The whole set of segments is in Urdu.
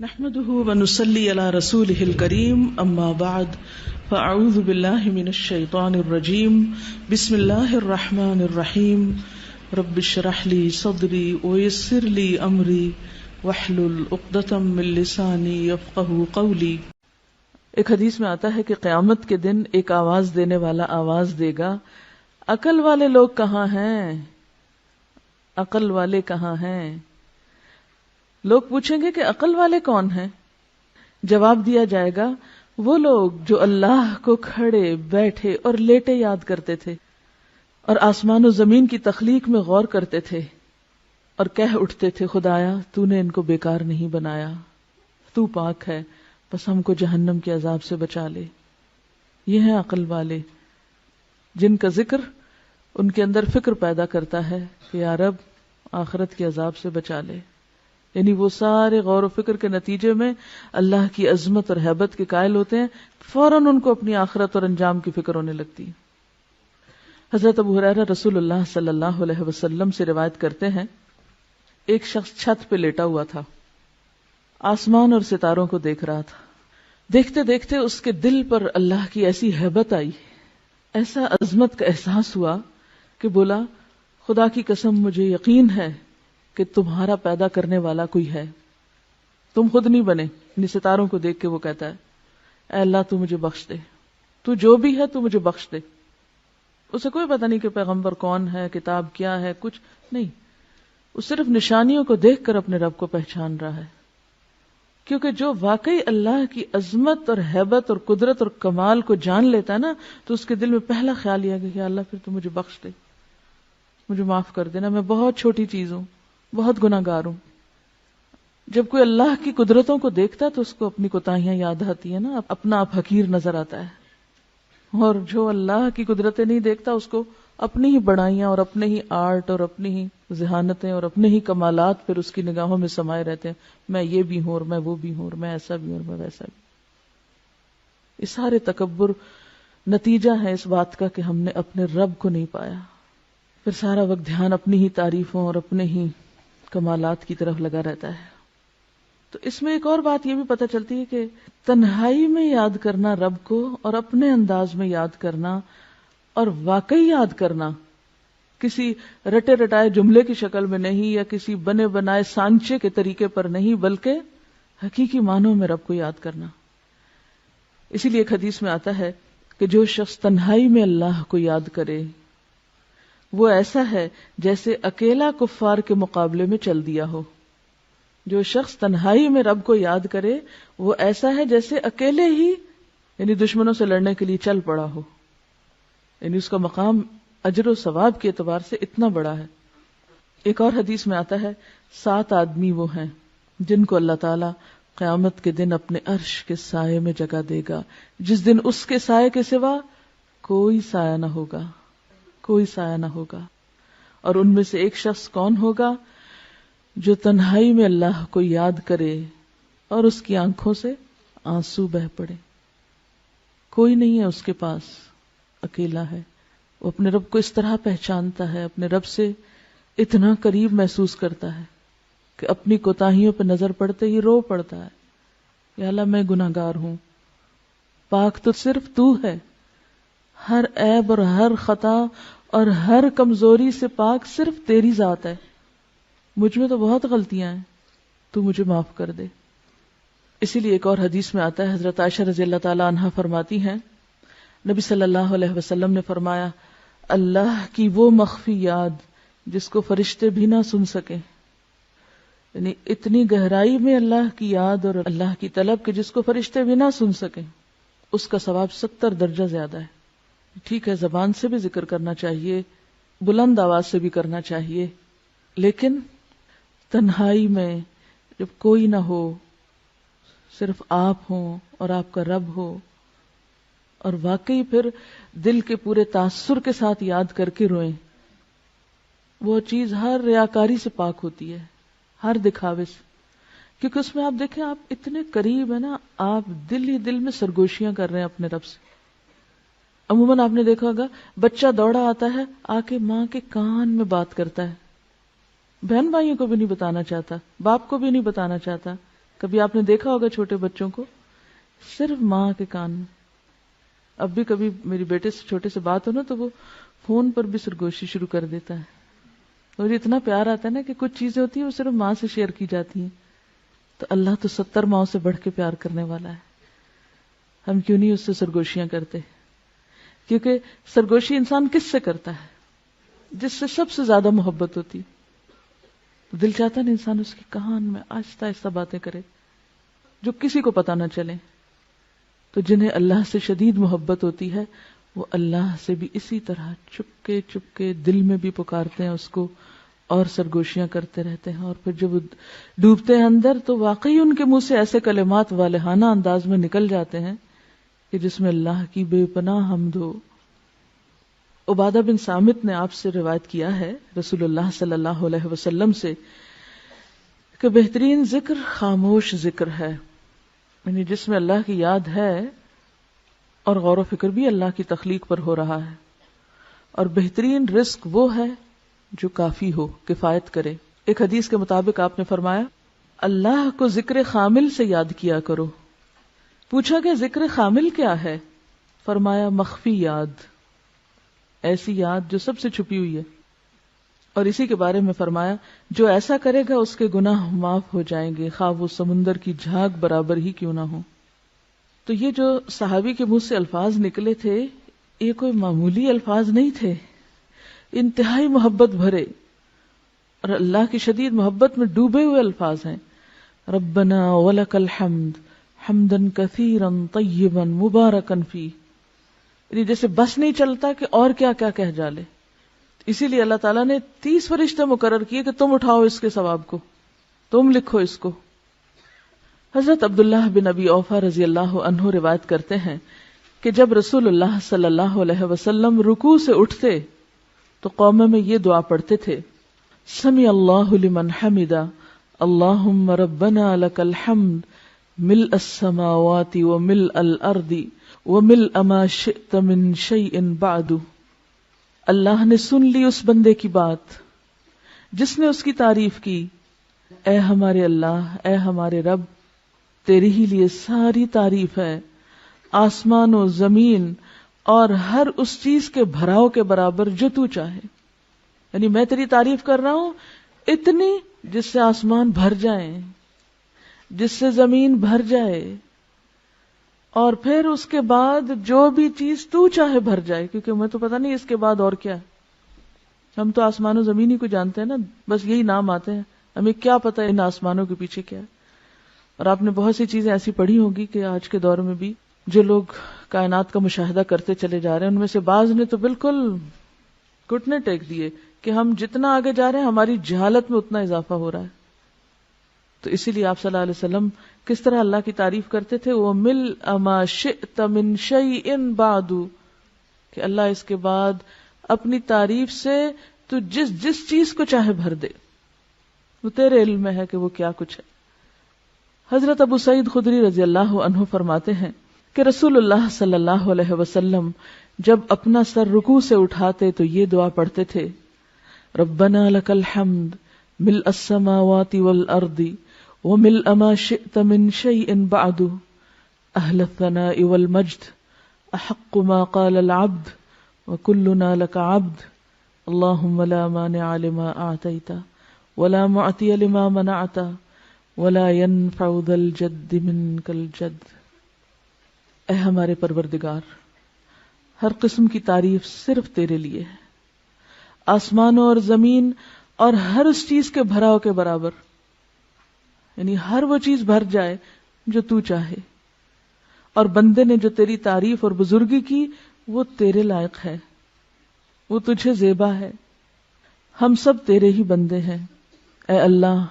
نحمده ونصلي على رسوله الكريم اما بعد فاعوذ بالله من الشيطان الرجيم بسم الله الرحمن الرحيم رب اشرح لي صدري ويسر لي امري واحلل عقدة من لساني يفقهوا قولي۔ ایک حدیث میں آتا ہے کہ قیامت کے دن ایک آواز دینے والا آواز دے گا، عقل والے لوگ کہاں ہیں، عقل والے کہاں ہیں؟ لوگ پوچھیں گے کہ عقل والے کون ہیں؟ جواب دیا جائے گا وہ لوگ جو اللہ کو کھڑے بیٹھے اور لیٹے یاد کرتے تھے اور آسمان و زمین کی تخلیق میں غور کرتے تھے اور کہہ اٹھتے تھے خدایا تو نے ان کو بیکار نہیں بنایا، تو پاک ہے، بس ہم کو جہنم کے عذاب سے بچا لے۔ یہ ہیں عقل والے جن کا ذکر ان کے اندر فکر پیدا کرتا ہے کہ یا رب آخرت کے عذاب سے بچا لے، یعنی وہ سارے غور و فکر کے نتیجے میں اللہ کی عظمت اور ہیبت کے قائل ہوتے ہیں، فوراً ان کو اپنی آخرت اور انجام کی فکر ہونے لگتی ہے۔ حضرت ابو ہریرہ رسول اللہ صلی اللہ علیہ وسلم سے روایت کرتے ہیں، ایک شخص چھت پہ لیٹا ہوا تھا، آسمان اور ستاروں کو دیکھ رہا تھا۔ دیکھتے دیکھتے اس کے دل پر اللہ کی ایسی ہیبت آئی، ایسا عظمت کا احساس ہوا کہ بولا خدا کی قسم مجھے یقین ہے کہ تمہارا پیدا کرنے والا کوئی ہے، تم خود نہیں بنے۔ یعنی ستاروں کو دیکھ کے وہ کہتا ہے اے اللہ تو مجھے بخش دے، تو جو بھی ہے تو مجھے بخش دے۔ اسے کوئی پتہ نہیں کہ پیغمبر کون ہے، کتاب کیا ہے، کچھ نہیں، وہ صرف نشانیوں کو دیکھ کر اپنے رب کو پہچان رہا ہے، کیونکہ جو واقعی اللہ کی عظمت اور ہیبت اور قدرت اور کمال کو جان لیتا ہے نا، تو اس کے دل میں پہلا خیال یہ ہے کہ اللہ پھر تو مجھے بخش دے، مجھے معاف کر دینا، میں بہت چھوٹی چیز ہوں، بہت گناہ گار ہوں۔ جب کوئی اللہ کی قدرتوں کو دیکھتا ہے تو اس کو اپنی کوتاہیاں یاد آتی ہیں نا، اپنا آپ حقیر نظر آتا ہے، اور جو اللہ کی قدرتیں نہیں دیکھتا اس کو اپنی ہی بڑائیاں اور اپنے ہی آرٹ اور اپنی ہی ذہانتیں اور اپنے ہی کمالات پھر اس کی نگاہوں میں سمائے رہتے ہیں، میں یہ بھی ہوں اور میں وہ بھی ہوں اور میں ایسا بھی ہوں اور میں ویسا بھی۔ یہ سارے تکبر نتیجہ ہے اس بات کا کہ ہم نے اپنے رب کو نہیں پایا، پھر سارا وقت دھیان اپنی ہی تعریفوں اور اپنے ہی کمالات کی طرف لگا رہتا ہے۔ تو اس میں ایک اور بات یہ بھی پتہ چلتی ہے کہ تنہائی میں یاد کرنا رب کو اور اپنے انداز میں یاد کرنا اور واقعی یاد کرنا، کسی رٹے رٹائے جملے کی شکل میں نہیں یا کسی بنے بنائے سانچے کے طریقے پر نہیں، بلکہ حقیقی معنوں میں رب کو یاد کرنا۔ اسی لیے ایک حدیث میں آتا ہے کہ جو شخص تنہائی میں اللہ کو یاد کرے وہ ایسا ہے جیسے اکیلا کفار کے مقابلے میں چل دیا ہو۔ جو شخص تنہائی میں رب کو یاد کرے وہ ایسا ہے جیسے اکیلے ہی یعنی دشمنوں سے لڑنے کے لیے چل پڑا ہو، یعنی اس کا مقام اجر و ثواب کے اعتبار سے اتنا بڑا ہے۔ ایک اور حدیث میں آتا ہے 7 آدمی وہ ہیں جن کو اللہ تعالی قیامت کے دن اپنے عرش کے سائے میں جگہ دے گا، جس دن اس کے سائے کے سوا کوئی سایہ نہ ہوگا، کوئی سایہ نہ ہوگا۔ اور ان میں سے ایک شخص کون ہوگا؟ جو تنہائی میں اللہ کو یاد کرے اور اس کی آنکھوں سے آنسو بہ پڑے، کوئی نہیں ہے اس کے پاس، اکیلا ہے، وہ اپنے رب کو اس طرح پہچانتا ہے، اپنے رب سے اتنا قریب محسوس کرتا ہے کہ اپنی کوتاہیوں پہ نظر پڑتے ہی رو پڑتا ہے، یا اللہ میں گناہ گار ہوں، پاک تو صرف تو ہے، ہر عیب اور ہر خطا اور ہر کمزوری سے پاک صرف تیری ذات ہے، مجھ میں تو بہت غلطیاں ہیں، تو مجھے معاف کر دے۔ اسی لیے ایک اور حدیث میں آتا ہے، حضرت عائشہ رضی اللہ تعالی عنہا فرماتی ہیں نبی صلی اللہ علیہ وسلم نے فرمایا اللہ کی وہ مخفی یاد جس کو فرشتے بھی نہ سن سکیں، یعنی اتنی گہرائی میں اللہ کی یاد اور اللہ کی طلب کہ جس کو فرشتے بھی نہ سن سکیں، اس کا ثواب 70 درجہ زیادہ ہے۔ ٹھیک ہے زبان سے بھی ذکر کرنا چاہیے، بلند آواز سے بھی کرنا چاہیے، لیکن تنہائی میں جب کوئی نہ ہو، صرف آپ ہوں اور آپ کا رب ہو، اور واقعی پھر دل کے پورے تاثر کے ساتھ یاد کر کے روئیں، وہ چیز ہر ریاکاری سے پاک ہوتی ہے، ہر دکھاوے سے، کیونکہ اس میں آپ دیکھیں آپ اتنے قریب ہیں نا، آپ دل ہی دل میں سرگوشیاں کر رہے ہیں اپنے رب سے۔ عموماً آپ نے دیکھا ہوگا بچہ دوڑا آتا ہے آ کے ماں کے کان میں بات کرتا ہے، بہن بھائیوں کو بھی نہیں بتانا چاہتا، باپ کو بھی نہیں بتانا چاہتا، کبھی آپ نے دیکھا ہوگا چھوٹے بچوں کو صرف ماں کے کان میں. اب بھی کبھی میری بیٹے سے چھوٹے سے بات ہو نا تو وہ فون پر بھی سرگوشی شروع کر دیتا ہے, اور اتنا پیار آتا ہے نا کہ کچھ چیزیں ہوتی ہیں وہ صرف ماں سے شیئر کی جاتی ہیں. تو اللہ تو 70 ماؤں سے بڑھ کے پیار کرنے والا ہے, ہم کیوں نہیں اس سے سرگوشیاں کرتے؟ کیونکہ سرگوشی انسان کس سے کرتا ہے؟ جس سے سب سے زیادہ محبت ہوتی. دل چاہتا ہے انسان اس کی کان میں آہستہ آہستہ باتیں کرے جو کسی کو پتہ نہ چلے. تو جنہیں اللہ سے شدید محبت ہوتی ہے وہ اللہ سے بھی اسی طرح چپکے چپکے دل میں بھی پکارتے ہیں اس کو اور سرگوشیاں کرتے رہتے ہیں. اور پھر جب وہ ڈوبتے ہیں اندر تو واقعی ان کے منہ سے ایسے کلمات والہانہ انداز میں نکل جاتے ہیں کہ جس میں اللہ کی بے پناہ حمد ہو. عبادہ بن صامت نے آپ سے روایت کیا ہے رسول اللہ صلی اللہ علیہ وسلم سے کہ بہترین ذکر خاموش ذکر ہے, یعنی جس میں اللہ کی یاد ہے اور غور و فکر بھی اللہ کی تخلیق پر ہو رہا ہے. اور بہترین رزق وہ ہے جو کافی ہو, کفایت کرے. ایک حدیث کے مطابق آپ نے فرمایا اللہ کو ذکر خامل سے یاد کیا کرو. پوچھا کہ ذکر خامل کیا ہے؟ فرمایا مخفی یاد, ایسی یاد جو سب سے چھپی ہوئی ہے. اور اسی کے بارے میں فرمایا جو ایسا کرے گا اس کے گناہ معاف ہو جائیں گے خواہ وہ سمندر کی جھاگ برابر ہی کیوں نہ ہو. تو یہ جو صحابی کے منہ سے الفاظ نکلے تھے یہ کوئی معمولی الفاظ نہیں تھے, انتہائی محبت بھرے اور اللہ کی شدید محبت میں ڈوبے ہوئے الفاظ ہیں. ربنا ولک الحمد حمدا کثیرا طیبا مبارکا فیہ, یعنی جیسے بس نہیں چلتا کہ اور کیا کیا کہہ ڈالے. اسی لیے اللہ تعالیٰ نے 30 فرشتے مقرر کیے کہ تم اٹھاؤ اس کے ثواب کو, تم لکھو اس کو. حضرت عبداللہ بن ابی اوفا رضی اللہ عنہ روایت کرتے ہیں کہ جب رسول اللہ صلی اللہ علیہ وسلم رکوع سے اٹھتے تو قوم میں یہ دعا پڑھتے تھے سمع اللہ لمن حمدا اللہم ربنا لک الحمد ملء السماوات وملء الارض وملء ما شئت من شیء بعد. اللہ نے سن لی اس بندے کی بات جس نے اس کی تعریف کی, اے ہمارے اللہ, اے ہمارے رب, تیری ہی لیے ساری تعریف ہے, آسمان و زمین اور ہر اس چیز کے بھراؤ کے برابر جو تو چاہے. یعنی میں تیری تعریف کر رہا ہوں اتنی جس سے آسمان بھر جائیں, جس سے زمین بھر جائے, اور پھر اس کے بعد جو بھی چیز تو چاہے بھر جائے, کیونکہ میں تو پتہ نہیں اس کے بعد اور کیا. ہم تو آسمان و زمین ہی کو جانتے ہیں نا, بس یہی نام آتے ہیں, ہمیں کیا پتہ ان آسمانوں کے پیچھے کیا ہے. اور آپ نے بہت سی چیزیں ایسی پڑھی ہوگی کہ آج کے دور میں بھی جو لوگ کائنات کا مشاہدہ کرتے چلے جا رہے ہیں ان میں سے بعض نے تو بالکل گھٹنے ٹیک دیے کہ ہم جتنا آگے جا رہے ہیں ہماری جہالت میں اتنا اضافہ ہو رہا ہے. تو اسی لیے آپ صلی اللہ علیہ وسلم کس طرح اللہ کی تعریف کرتے تھے, وہ ملء ما شئت من شیء بعد, کہ اللہ اس کے بعد اپنی تعریف سے تو جس چیز کو چاہے بھر دے, وہ تیرے علم میں ہے کہ وہ کیا کچھ ہے. حضرت ابو سعید خدری رضی اللہ عنہ فرماتے ہیں کہ رسول اللہ صلی اللہ علیہ وسلم جب اپنا سر رکوع سے اٹھاتے تو یہ دعا پڑھتے تھے ربنا لک الحمد ملء السماوات والارض وملء ما شئت من شيء بعد اهل الثناء والمجد احق ما قال العبد وكلنا لك عبد اللهم لا مانع لما اعطيت ولا معطي لما منعت ولا ينفع ذا الجد منك الجد. اے ہمارے پروردگار, ہر قسم کی تعریف صرف تیرے لیے ہے, آسمانوں اور زمین اور ہر اس چیز کے بھراؤ کے برابر, یعنی ہر وہ چیز بھر جائے جو تو چاہے, اور بندے نے جو تیری تعریف اور بزرگی کی وہ تیرے لائق ہے, وہ تجھے زیبا ہے, ہم سب تیرے ہی بندے ہیں. اے اللہ,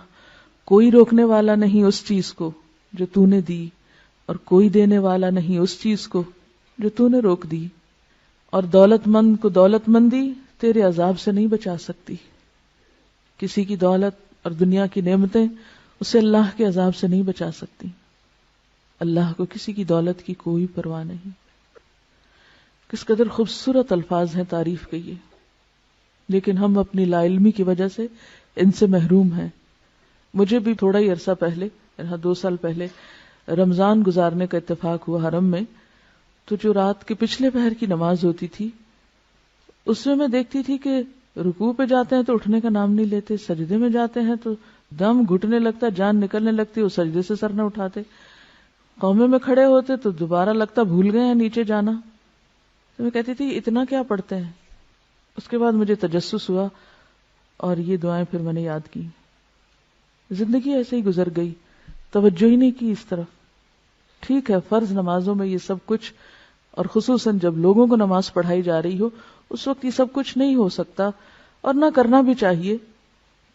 کوئی روکنے والا نہیں اس چیز کو جو تو نے دی, اور کوئی دینے والا نہیں اس چیز کو جو تو نے روک دی, اور دولت مند کو دولت مندی تیرے عذاب سے نہیں بچا سکتی. کسی کی دولت اور دنیا کی نعمتیں اسے اللہ کے عذاب سے نہیں بچا سکتی. اللہ کو کسی کی دولت کی کوئی پرواہ نہیں. کس قدر خوبصورت الفاظ ہیں تعریف کے یہ, لیکن ہم اپنی لا علمی کی وجہ سے ان سے محروم ہیں. مجھے بھی تھوڑا ہی عرصہ پہلے یہاں 2 سال پہلے رمضان گزارنے کا اتفاق ہوا حرم میں، تو جو رات کے پچھلے پہر کی نماز ہوتی تھی اس میں دیکھتی تھی کہ رکوع پہ جاتے ہیں تو اٹھنے کا نام نہیں لیتے، سجدے میں جاتے ہیں تو دم گھٹنے لگتا، جان نکلنے لگتی، وہ سجدے سے سر نہ اٹھاتے، قومے میں کھڑے ہوتے تو دوبارہ لگتا بھول گئے ہیں نیچے جانا. تو میں کہتی تھی اتنا کیا پڑھتے ہیں. اس کے بعد مجھے تجسس ہوا اور یہ دعائیں پھر میں نے یاد کی. زندگی ایسے ہی گزر گئی، توجہ ہی نہیں کی اس طرف. ٹھیک ہے فرض نمازوں میں یہ سب کچھ، اور خصوصاً جب لوگوں کو نماز پڑھائی جا رہی ہو اس وقت یہ سب کچھ نہیں ہو سکتا، اور نہ کرنا بھی چاہیے،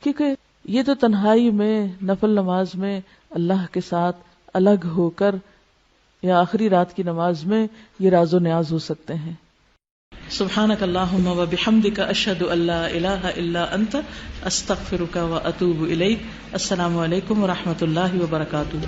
کیونکہ یہ تو تنہائی میں نفل نماز میں اللہ کے ساتھ الگ ہو کر یا آخری رات کی نماز میں یہ راز و نیاز ہو سکتے ہیں. سبحانک اللہم و بحمدک اشہد ان لا الہ الا انت استغفرک و اتوب الیک. السلام علیکم و رحمۃ اللہ وبرکاتہ.